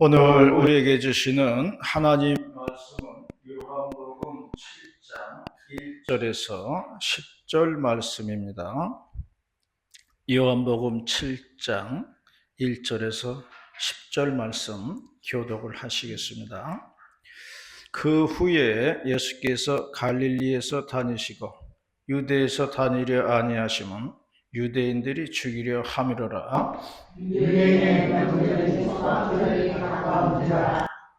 오늘 우리에게 주시는 하나님 말씀은 요한복음 7장 1절에서 10절 말씀입니다. 요한복음 7장 1절에서 10절 말씀 교독을 하시겠습니다. 그 후에 예수께서 갈릴리에서 다니시고 유대에서 다니려 아니하심은 유대인들이 죽이려 함이로라.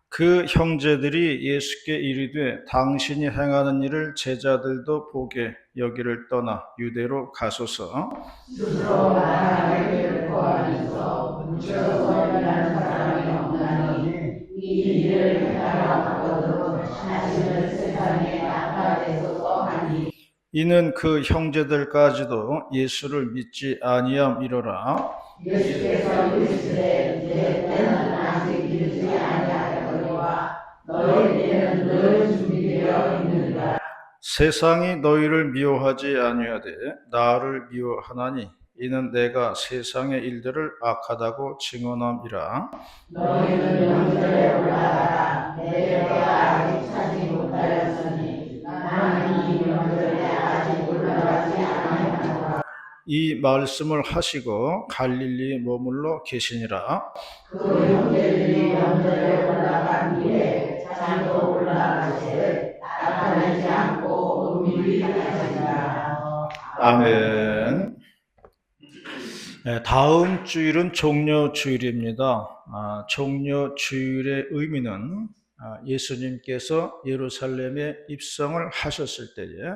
그 형제들이 예수께 이르되 당신이 행하는 일을 제자들도 보게 여기를 떠나 유대로 가소서. 스스로 말하는 일을 고하면서 묻혀서 일하는 사람이 없나니 이 일을 행하려 하거든 자신을 세상에 나타내소서 하니. 이는 그 형제들까지도 예수를 믿지 아니함이로라. 예수께서 이르시되 내 때는 아직 이르지 아니하였거니와 너희 때는 늘 준비되어 있느니라. 세상이 너희를 미워하지 아니하되 나를 미워하나니 이는 내가 세상의 일들을 악하다고 증언함이라. 너희는 명절에 올라가라. 내가 아직 차지 못하였으니 나는 이 명절에 아직 올라가지 아니하노라. 이 말씀을 하시고 갈릴리에 머물러 계시니라. 그 형제들이 명절에 올라간 뒤에 자기도 올라가시되 나타나지 않고 은밀히 하시니라. 아멘. 다음 주일은 종려주일입니다. 종려주일의 의미는 예수님께서 예루살렘에 입성을 하셨을 때에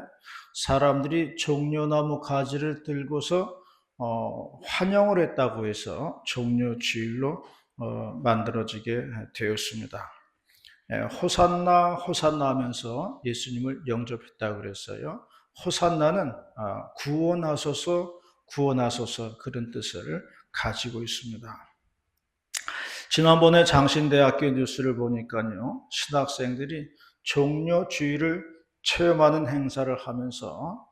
사람들이 종려나무 가지를 들고서 환영을 했다고 해서 종려주일로 만들어지게 되었습니다. 호산나 호산나 하면서 예수님을 영접했다고 그랬어요. 호산나는 구원하소서 구원하소서 그런 뜻을 가지고 있습니다. 지난번에 장신대학교 뉴스를 보니까요, 신학생들이 종려주일을 체험하는 행사를 하면서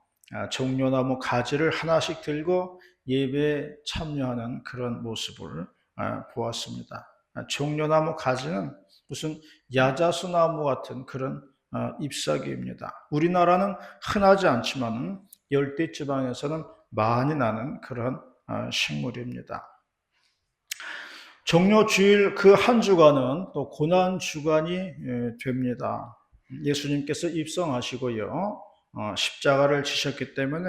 종려나무 가지를 하나씩 들고 예배에 참여하는 그런 모습을 보았습니다. 종려나무 가지는 무슨 야자수나무 같은 그런 잎사귀입니다. 우리나라는 흔하지 않지만 열대지방에서는 많이 나는 그런 식물입니다. 종려주일 그 한 주간은 또 고난주간이 됩니다. 예수님께서 입성하시고요, 십자가를 지셨기 때문에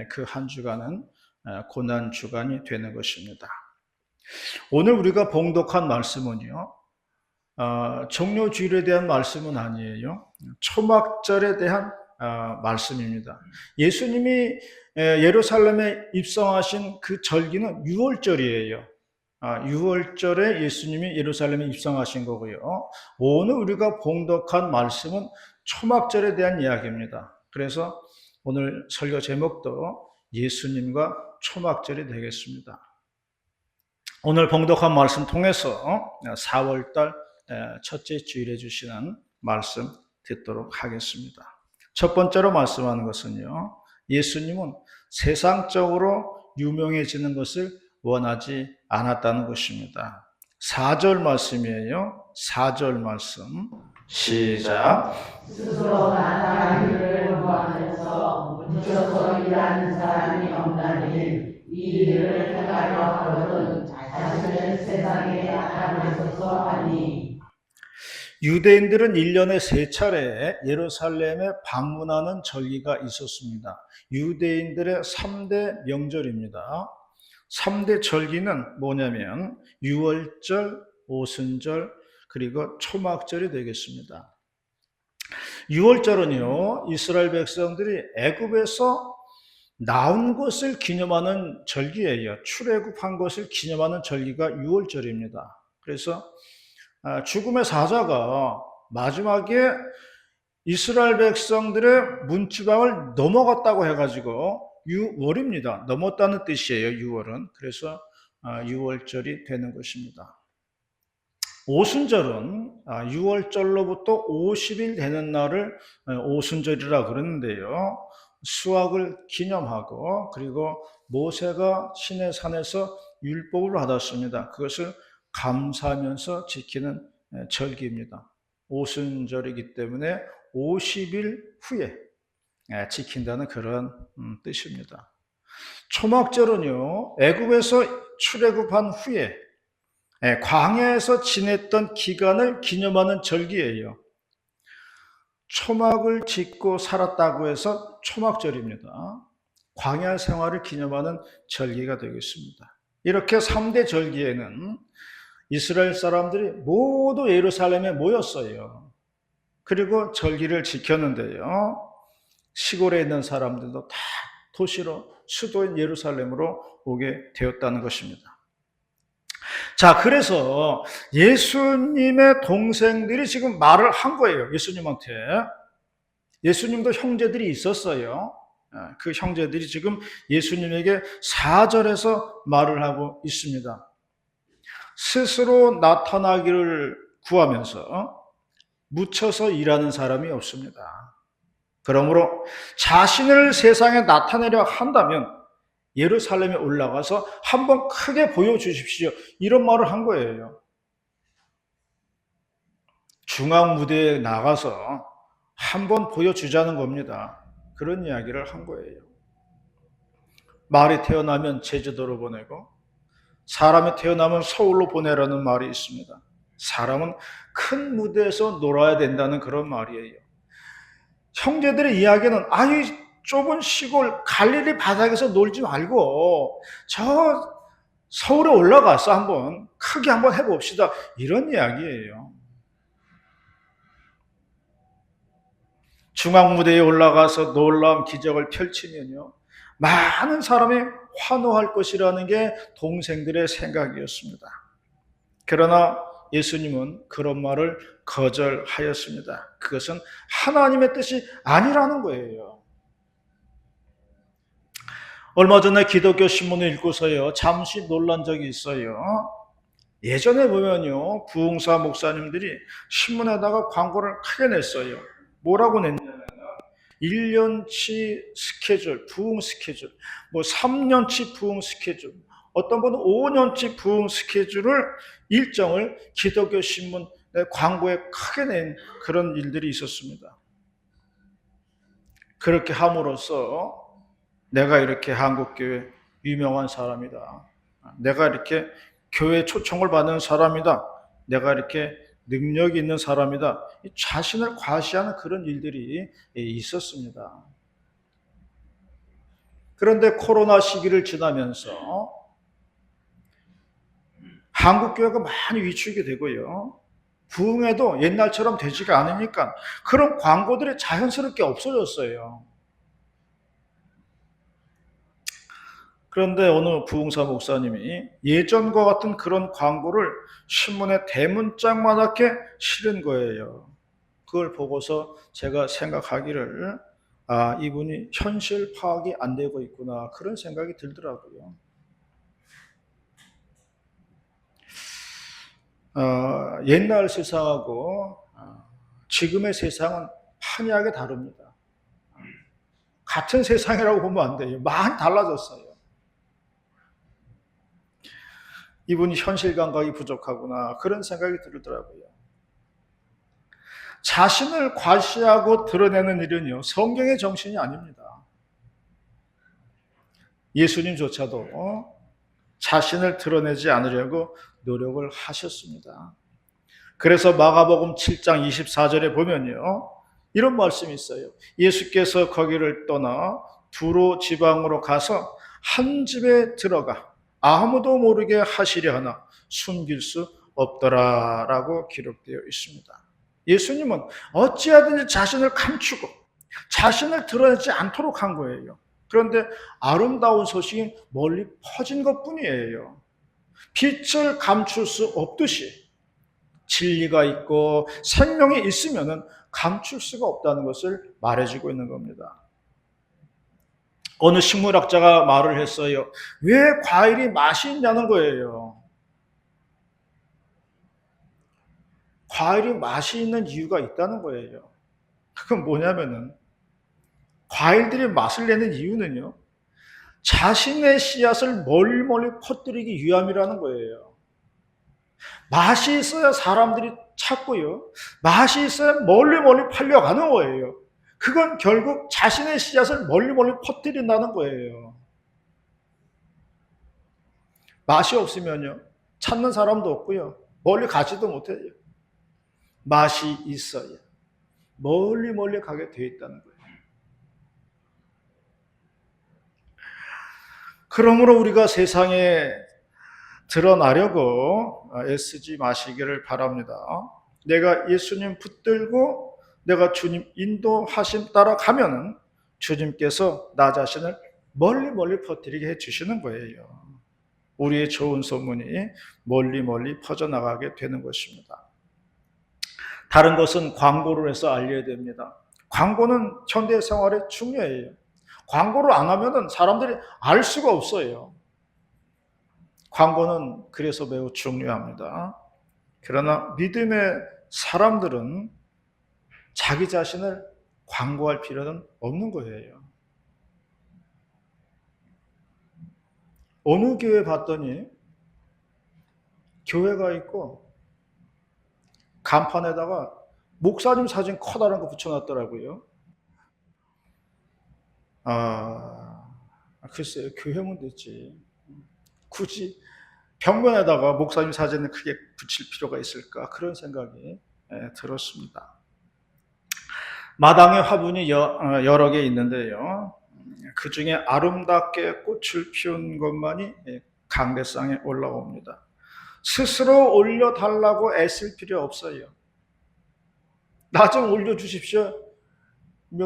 그 한 주간은 고난주간이 되는 것입니다. 오늘 우리가 봉독한 말씀은요, 종려주일에 대한 말씀은 아니에요. 초막절에 대한 말씀입니다. 예수님이 예루살렘에 입성하신 그 절기는 6월절이에요. 6월절에 예수님이 예루살렘에 입성하신 거고요. 오늘 우리가 봉독한 말씀은 초막절에 대한 이야기입니다. 그래서 오늘 설교 제목도 예수님과 초막절이 되겠습니다. 오늘 봉독한 말씀 통해서 4월달 첫째 주일에 주시는 말씀 듣도록 하겠습니다. 첫 번째로 말씀하는 것은요, 예수님은 세상적으로 유명해지는 것을 원하지 않았다는 것입니다. 4절 말씀이에요. 4절 말씀 시작. 스스로 나타난 일을 구하면서 묻혀서 일하는 사람이 없나니 이 일을 행하려 하거든 자신을 세상에 나타내소서 하니. 유대인들은 1년에 3차례 예루살렘에 방문하는 절기가 있었습니다. 유대인들의 3대 명절입니다. 3대 절기는 뭐냐면 유월절, 오순절, 그리고 초막절이 되겠습니다. 유월절은요, 이스라엘 백성들이 애굽에서 나온 것을 기념하는 절기예요. 출애굽한 것을 기념하는 절기가 유월절입니다. 그래서 죽음의 사자가 마지막에 이스라엘 백성들의 문지방을 넘어갔다고 해가지고 유월입니다. 넘었다는 뜻이에요. 유월은. 그래서 유월절이 되는 것입니다. 오순절은 6월절로부터 50일 되는 날을 오순절이라 그러는데요. 수확을 기념하고 그리고 모세가 시내산에서 율법을 받았습니다. 그것을 감사하면서 지키는 절기입니다. 오순절이기 때문에 50일 후에 지킨다는 그런 뜻입니다. 초막절은요, 애굽에서 출애굽한 후에 광야에서 지냈던 기간을 기념하는 절기예요. 초막을 짓고 살았다고 해서 초막절입니다. 광야 생활을 기념하는 절기가 되겠습니다. 이렇게 3대 절기에는 이스라엘 사람들이 모두 예루살렘에 모였어요. 그리고 절기를 지켰는데요. 시골에 있는 사람들도 다 도시로, 수도인 예루살렘으로 오게 되었다는 것입니다. 자, 그래서 예수님의 동생들이 지금 말을 한 거예요. 예수님한테. 예수님도 형제들이 있었어요. 그 형제들이 지금 예수님에게 4절에서 말을 하고 있습니다. 스스로 나타나기를 구하면서 묻혀서 일하는 사람이 없습니다. 그러므로 자신을 세상에 나타내려 한다면 예루살렘에 올라가서 한번 크게 보여주십시오. 이런 말을 한 거예요. 중앙 무대에 나가서 한번 보여주자는 겁니다. 그런 이야기를 한 거예요. 말이 태어나면 제주도로 보내고 사람이 태어나면 서울로 보내라는 말이 있습니다. 사람은 큰 무대에서 놀아야 된다는 그런 말이에요. 형제들의 이야기는 아니 좁은 시골 갈릴리 바닥에서 놀지 말고 저 서울에 올라가서 한번 크게 한번 해봅시다. 이런 이야기예요. 중앙 무대에 올라가서 놀라운 기적을 펼치면요, 많은 사람이 환호할 것이라는 게 동생들의 생각이었습니다. 그러나 예수님은 그런 말을 거절하였습니다. 그것은 하나님의 뜻이 아니라는 거예요. 얼마 전에 기독교 신문을 읽고서요, 잠시 놀란 적이 있어요. 예전에 보면요, 부흥사 목사님들이 신문에다가 광고를 크게 냈어요. 뭐라고 냈냐면 1년치 스케줄, 부흥 스케줄, 뭐 3년치 부흥 스케줄, 어떤 분은 5년치 부흥 스케줄을 일정을 기독교 신문 광고에 크게 낸 그런 일들이 있었습니다. 그렇게 함으로써 내가 이렇게 한국교회 유명한 사람이다. 내가 이렇게 교회 초청을 받는 사람이다. 내가 이렇게 능력이 있는 사람이다. 자신을 과시하는 그런 일들이 있었습니다. 그런데 코로나 시기를 지나면서 한국교회가 많이 위축이 되고요. 부흥회도 옛날처럼 되지가 않으니까 그런 광고들이 자연스럽게 없어졌어요. 그런데 어느 부흥사 목사님이 예전과 같은 그런 광고를 신문에 대문짝만하게 실은 거예요. 그걸 보고서 제가 생각하기를 이분이 현실 파악이 안 되고 있구나 그런 생각이 들더라고요. 옛날 세상하고 지금의 세상은 판이하게 다릅니다. 같은 세상이라고 보면 안 돼요. 많이 달라졌어요. 이분이 현실 감각이 부족하구나 그런 생각이 들더라고요. 자신을 과시하고 드러내는 일은요, 성경의 정신이 아닙니다. 예수님조차도 자신을 드러내지 않으려고 노력을 하셨습니다. 그래서 마가복음 7장 24절에 보면요, 이런 말씀이 있어요. 예수께서 거기를 떠나 두로 지방으로 가서 한 집에 들어가 아무도 모르게 하시려 하나 숨길 수 없더라라고 기록되어 있습니다. 예수님은 어찌하든지 자신을 감추고 자신을 드러내지 않도록 한 거예요. 그런데 아름다운 소식이 멀리 퍼진 것뿐이에요. 빛을 감출 수 없듯이 진리가 있고 생명이 있으면 감출 수가 없다는 것을 말해주고 있는 겁니다. 어느 식물학자가 말을 했어요. 왜 과일이 맛이 있냐는 거예요. 과일이 맛이 있는 이유가 있다는 거예요. 그건 뭐냐면은 과일들이 맛을 내는 이유는요, 자신의 씨앗을 멀리 퍼뜨리기 위함이라는 거예요. 맛이 있어야 사람들이 찾고요. 맛이 있어야 멀리 멀리 팔려가는 거예요. 그건 결국 자신의 씨앗을 멀리 멀리 퍼뜨린다는 거예요. 맛이 없으면요, 찾는 사람도 없고요, 멀리 가지도 못해요. 맛이 있어야 멀리 멀리 가게 돼 있다는 거예요. 그러므로 우리가 세상에 드러나려고 애쓰지 마시기를 바랍니다. 내가 예수님 붙들고 내가 주님 인도하심 따라 가면은 주님께서 나 자신을 멀리 멀리 퍼뜨리게 해주시는 거예요. 우리의 좋은 소문이 멀리 멀리 퍼져나가게 되는 것입니다. 다른 것은 광고를 해서 알려야 됩니다. 광고는 현대 생활에 중요해요. 광고를 안 하면 사람들이 알 수가 없어요. 광고는 그래서 매우 중요합니다. 그러나 믿음의 사람들은 자기 자신을 광고할 필요는 없는 거예요. 어느 교회 봤더니 교회가 있고 간판에다가 목사님 사진 커다란 거 붙여놨더라고요. 글쎄요, 교회면 됐지. 굳이 벽면에다가 목사님 사진을 크게 붙일 필요가 있을까? 그런 생각이 들었습니다. 마당에 화분이 여러 개 있는데요. 그 중에 아름답게 꽃을 피운 것만이 강대상에 올라옵니다. 스스로 올려달라고 애쓸 필요 없어요. 나 좀 올려주십시오.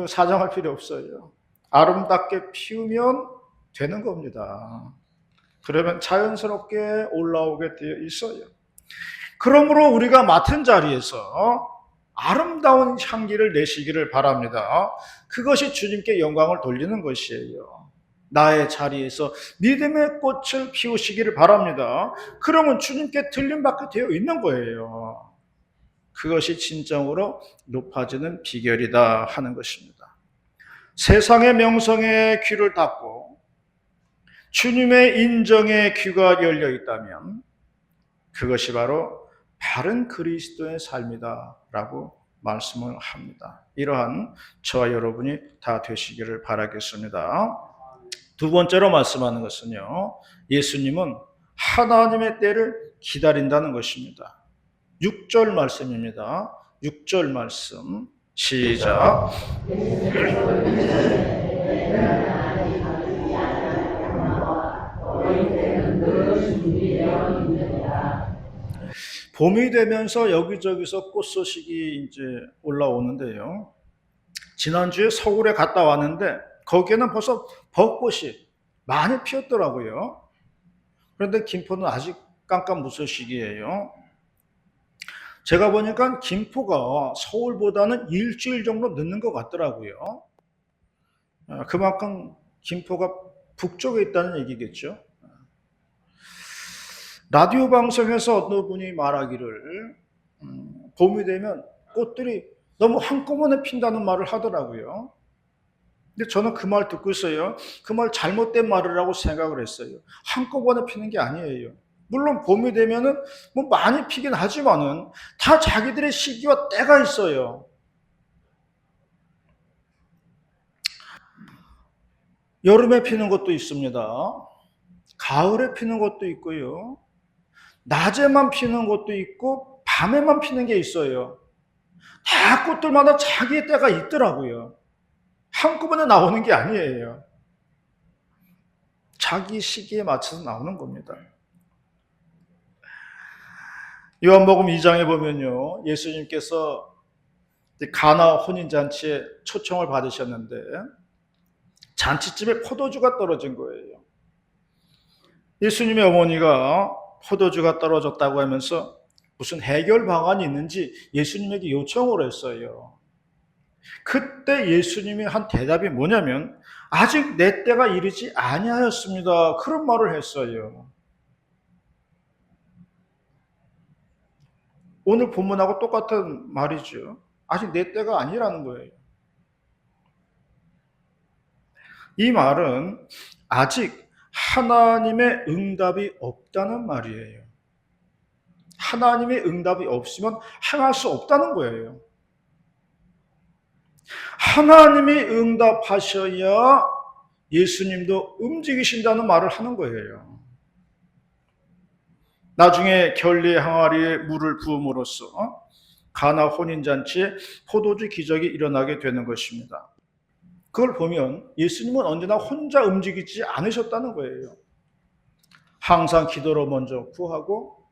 사정할 필요 없어요. 아름답게 피우면 되는 겁니다. 그러면 자연스럽게 올라오게 되어 있어요. 그러므로 우리가 맡은 자리에서 아름다운 향기를 내시기를 바랍니다. 그것이 주님께 영광을 돌리는 것이에요. 나의 자리에서 믿음의 꽃을 피우시기를 바랍니다. 그러면 주님께 들림받게 되어 있는 거예요. 그것이 진정으로 높아지는 비결이다 하는 것입니다. 세상의 명성에 귀를 닫고 주님의 인정에 귀가 열려 있다면 그것이 바로 바른 그리스도의 삶이다 라고 말씀을 합니다. 이러한 저와 여러분이 다 되시기를 바라겠습니다. 두 번째로 말씀하는 것은요, 예수님은 하나님의 때를 기다린다는 것입니다. 6절 말씀입니다. 6절 말씀 시작. 봄이 되면서 여기저기서 꽃 소식이 이제 올라오는데요. 지난주에 서울에 갔다 왔는데 거기에는 벌써 벚꽃이 많이 피었더라고요. 그런데 김포는 아직 깜깜무소식이에요. 제가 보니까 김포가 서울보다는 일주일 정도 늦는 것 같더라고요. 그만큼 김포가 북쪽에 있다는 얘기겠죠. 라디오 방송에서 어느 분이 말하기를 봄이 되면 꽃들이 너무 한꺼번에 핀다는 말을 하더라고요. 근데 저는 그 말 듣고 있어요. 그 말 잘못된 말이라고 생각을 했어요. 한꺼번에 피는 게 아니에요. 물론 봄이 되면은 뭐 많이 피긴 하지만은 다 자기들의 시기와 때가 있어요. 여름에 피는 것도 있습니다. 가을에 피는 것도 있고요. 낮에만 피는 것도 있고 밤에만 피는 게 있어요. 다 꽃들마다 자기의 때가 있더라고요. 한꺼번에 나오는 게 아니에요. 자기 시기에 맞춰서 나오는 겁니다. 요한복음 2장에 보면요, 예수님께서 가나 혼인잔치에 초청을 받으셨는데 잔치집에 포도주가 떨어진 거예요. 예수님의 어머니가 포도주가 떨어졌다고 하면서 무슨 해결 방안이 있는지 예수님에게 요청을 했어요. 그때 예수님이 한 대답이 뭐냐면 아직 내 때가 이르지 아니하였습니다. 그런 말을 했어요. 오늘 본문하고 똑같은 말이죠. 아직 내 때가 아니라는 거예요. 이 말은 아직 하나님의 응답이 없다는 말이에요. 하나님의 응답이 없으면 행할 수 없다는 거예요. 하나님이 응답하셔야 예수님도 움직이신다는 말을 하는 거예요. 나중에 결례 항아리에 물을 부음으로써 가나 혼인잔치에 포도주 기적이 일어나게 되는 것입니다. 그걸 보면 예수님은 언제나 혼자 움직이지 않으셨다는 거예요. 항상 기도로 먼저 구하고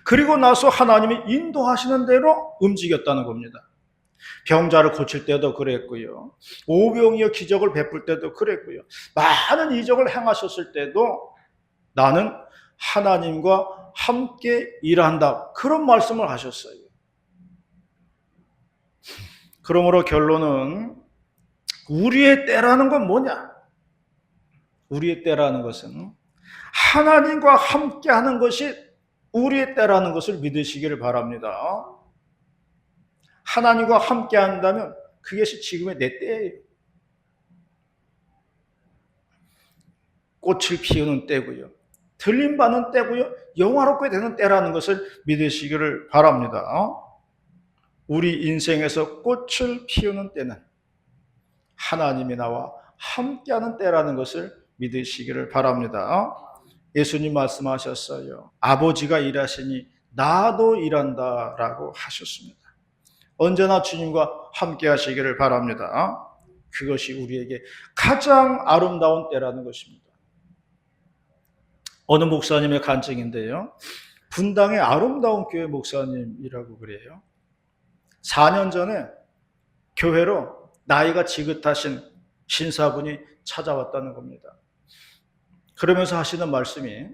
그리고 나서 하나님이 인도하시는 대로 움직였다는 겁니다. 병자를 고칠 때도 그랬고요. 오병이어 기적을 베풀 때도 그랬고요. 많은 이적을 행하셨을 때도 나는 하나님과 함께 일한다. 그런 말씀을 하셨어요. 그러므로 결론은 우리의 때라는 건 뭐냐? 우리의 때라는 것은 하나님과 함께 하는 것이 우리의 때라는 것을 믿으시기를 바랍니다. 하나님과 함께 한다면 그것이 지금의 내 때예요. 꽃을 피우는 때고요. 들림받는 때고요. 영화롭게 되는 때라는 것을 믿으시기를 바랍니다. 우리 인생에서 꽃을 피우는 때는 하나님이 나와 함께하는 때라는 것을 믿으시기를 바랍니다. 예수님 말씀하셨어요. 아버지가 일하시니 나도 일한다라고 하셨습니다. 언제나 주님과 함께 하시기를 바랍니다. 그것이 우리에게 가장 아름다운 때라는 것입니다. 어느 목사님의 간증인데요. 분당의 아름다운 교회 목사님이라고 그래요. 4년 전에 교회로 나이가 지긋하신 신사분이 찾아왔다는 겁니다. 그러면서 하시는 말씀이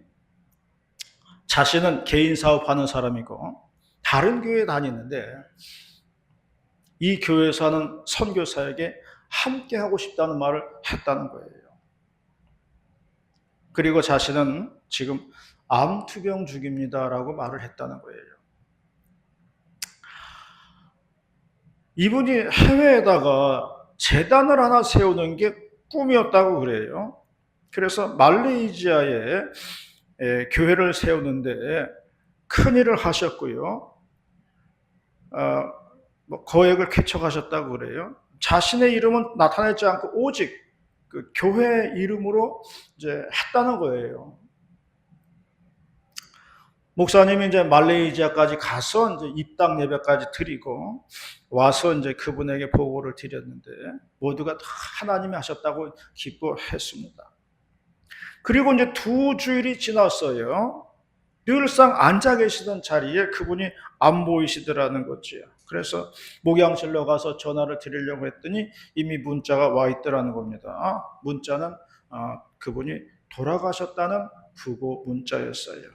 자신은 개인 사업하는 사람이고 다른 교회에 다니는데 이 교회에서 하는 선교사에게 함께 하고 싶다는 말을 했다는 거예요. 그리고 자신은 지금 암투병 중입니다라고 말을 했다는 거예요. 이분이 해외에다가 재단을 하나 세우는 게 꿈이었다고 그래요. 그래서 말레이시아에 교회를 세우는데 큰일을 하셨고요. 거액을 쾌척하셨다고 그래요. 자신의 이름은 나타내지 않고 오직 그 교회 이름으로 이제 했다는 거예요. 목사님이 이제 말레이시아까지 가서 이제 입당 예배까지 드리고 와서 이제 그분에게 보고를 드렸는데 모두가 다 하나님이 하셨다고 기뻐했습니다. 그리고 이제 2주일이 지났어요. 늘상 앉아 계시던 자리에 그분이 안 보이시더라는 거지요. 그래서 목양실로 가서 전화를 드리려고 했더니 이미 문자가 와 있더라는 겁니다. 문자는 그분이 돌아가셨다는 부고 문자였어요.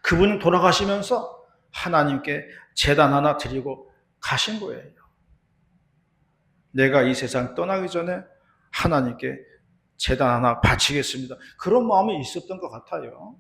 그분이 돌아가시면서 하나님께 제단 하나 드리고 가신 거예요. 내가 이 세상 떠나기 전에 하나님께 제단 하나 바치겠습니다. 그런 마음이 있었던 것 같아요.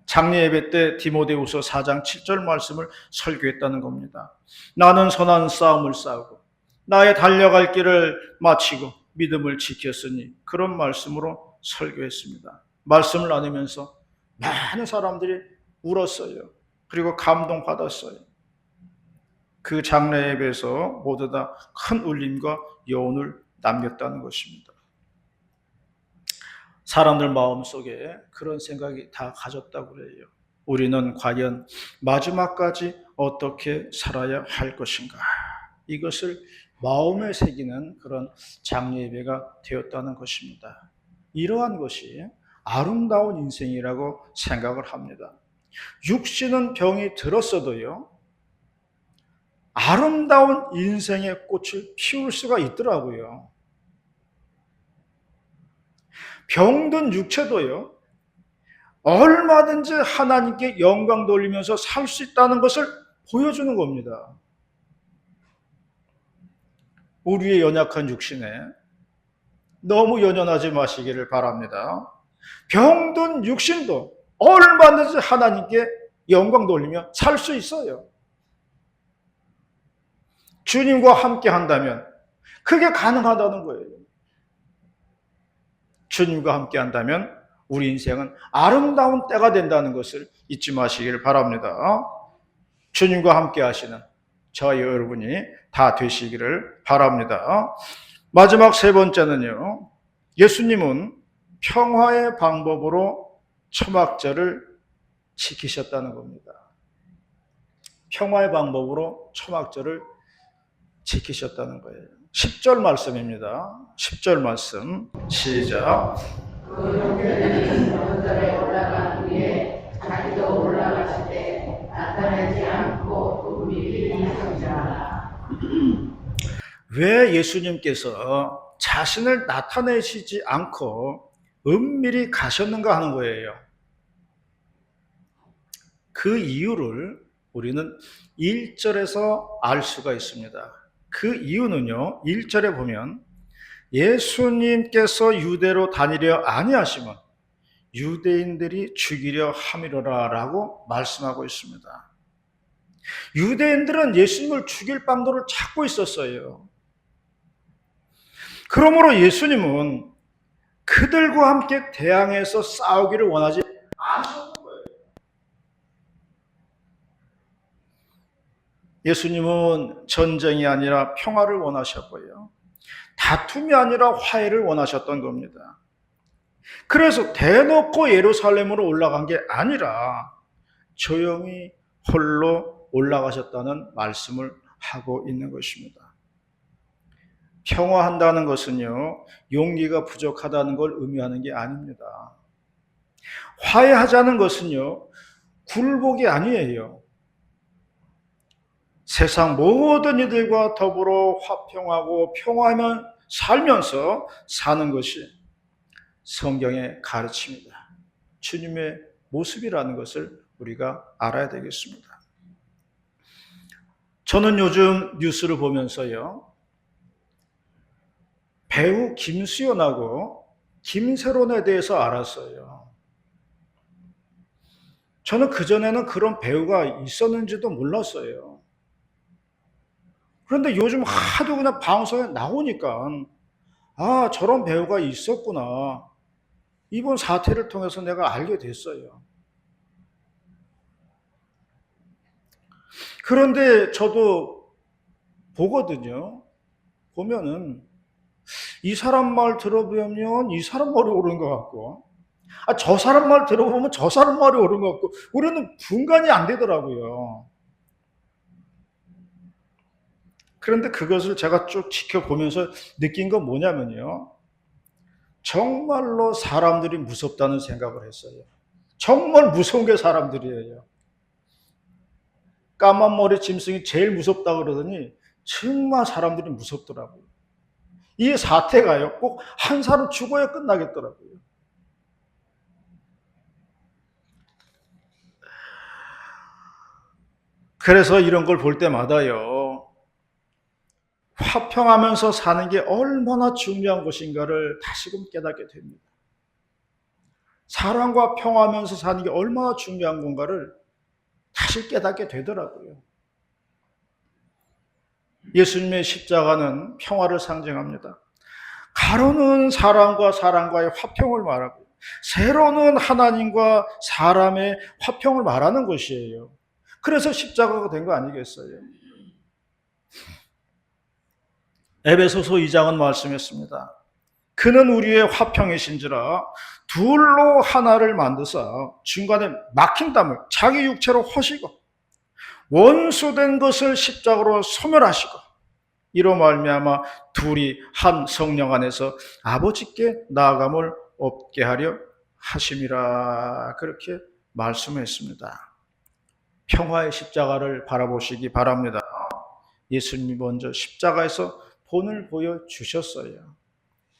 장례 예배 때 디모데후서 4장 7절 말씀을 설교했다는 겁니다. 나는 선한 싸움을 싸우고 나의 달려갈 길을 마치고 믿음을 지켰으니 그런 말씀으로 설교했습니다. 말씀을 나누면서 많은 사람들이 울었어요. 그리고 감동받았어요. 그 장례 예배에서 모두 다 큰 울림과 여운을 남겼다는 것입니다. 사람들 마음속에 그런 생각이 다 가졌다고 그래요. 우리는 과연 마지막까지 어떻게 살아야 할 것인가? 이것을 마음에 새기는 그런 장례 예배가 되었다는 것입니다. 이러한 것이 아름다운 인생이라고 생각을 합니다. 육신은 병이 들었어도요, 아름다운 인생의 꽃을 피울 수가 있더라고요. 병든 육체도요, 얼마든지 하나님께 영광 돌리면서 살 수 있다는 것을 보여주는 겁니다. 우리의 연약한 육신에 너무 연연하지 마시기를 바랍니다. 병든 육신도 얼마든지 하나님께 영광 돌리며 살 수 있어요. 주님과 함께 한다면 그게 가능하다는 거예요. 주님과 함께 한다면 우리 인생은 아름다운 때가 된다는 것을 잊지 마시길 바랍니다. 주님과 함께 하시는 저와 여러분이 다 되시기를 바랍니다. 마지막 세 번째는요, 예수님은 평화의 방법으로 초막절을 지키셨다는 겁니다. 평화의 방법으로 초막절을 지키셨다는 거예요. 10절 말씀입니다. 10절 말씀 시작. 그 형제들이 전설에 올라간 후에 자기도 올라가실 때 나타나지 않고 그 미리 하시라. 왜 예수님께서 자신을 나타내시지 않고 은밀히 가셨는가 하는 거예요. 그 이유를 우리는 1절에서 알 수가 있습니다. 그 이유는요, 1절에 보면 예수님께서 유대로 다니려 아니하시면 유대인들이 죽이려 함이로라 라고 말씀하고 있습니다. 유대인들은 예수님을 죽일 방도를 찾고 있었어요. 그러므로 예수님은 그들과 함께 대항해서 싸우기를 원하지 않으셨던 거예요. 예수님은 전쟁이 아니라 평화를 원하셨고요. 다툼이 아니라 화해를 원하셨던 겁니다. 그래서 대놓고 예루살렘으로 올라간 게 아니라 조용히 홀로 올라가셨다는 말씀을 하고 있는 것입니다. 평화한다는 것은요, 용기가 부족하다는 걸 의미하는 게 아닙니다. 화해하자는 것은요, 굴복이 아니에요. 세상 모든 이들과 더불어 화평하고 평화하며 살면서 사는 것이 성경의 가르침이다. 주님의 모습이라는 것을 우리가 알아야 되겠습니다. 저는 요즘 뉴스를 보면서요, 배우 김수현하고 김세론에 대해서 알았어요. 저는 그전에는 그런 배우가 있었는지도 몰랐어요. 그런데 요즘 하도 그냥 방송에 나오니까 아, 저런 배우가 있었구나. 이번 사태를 통해서 내가 알게 됐어요. 그런데 저도 보거든요. 보면은 이 사람 말 들어보면 이 사람 말이 옳은 것 같고, 아, 저 사람 말 들어보면 저 사람 말이 옳은 것 같고, 우리는 분간이 안 되더라고요. 그런데 그것을 제가 쭉 지켜보면서 느낀 건 뭐냐면요. 정말로 사람들이 무섭다는 생각을 했어요. 정말 무서운 게 사람들이에요. 까만 머리 짐승이 제일 무섭다 그러더니 정말 사람들이 무섭더라고요. 이 사태가요, 꼭 한 사람 죽어야 끝나겠더라고요. 그래서 이런 걸 볼 때마다요, 화평하면서 사는 게 얼마나 중요한 것인가를 다시금 깨닫게 됩니다. 사랑과 평화하면서 사는 게 얼마나 중요한 건가를 다시 깨닫게 되더라고요. 예수님의 십자가는 평화를 상징합니다. 가로는 사람과 사람과의 화평을 말하고, 세로는 하나님과 사람의 화평을 말하는 것이에요. 그래서 십자가가 된 거 아니겠어요? 에베소서 2장은 말씀했습니다. 그는 우리의 화평이신지라 둘로 하나를 만드사 중간에 막힌 담을 자기 육체로 허시고 원수된 것을 십자가로 소멸하시고 이로 말미암아 둘이 한 성령 안에서 아버지께 나아감을 없게 하려 하심이라, 그렇게 말씀했습니다. 평화의 십자가를 바라보시기 바랍니다. 예수님이 먼저 십자가에서 본을 보여주셨어요.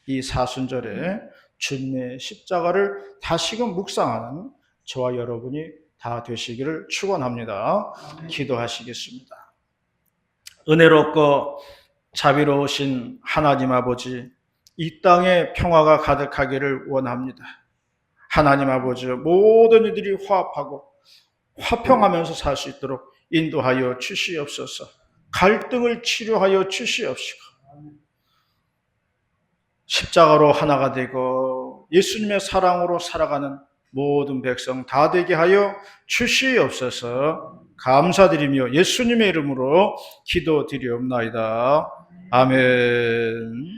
이 사순절에 주님의 십자가를 다시금 묵상하는 저와 여러분이 다 되시기를 축원합니다. 기도하시겠습니다. 은혜롭고 자비로우신 하나님 아버지, 이 땅에 평화가 가득하기를 원합니다. 하나님 아버지, 모든 이들이 화합하고 화평하면서 살 수 있도록 인도하여 주시옵소서. 갈등을 치료하여 주시옵시고 십자가로 하나가 되고 예수님의 사랑으로 살아가는 모든 백성 다 되게 하여 주시옵소서. 감사드리며 예수님의 이름으로 기도드리옵나이다. 아멘.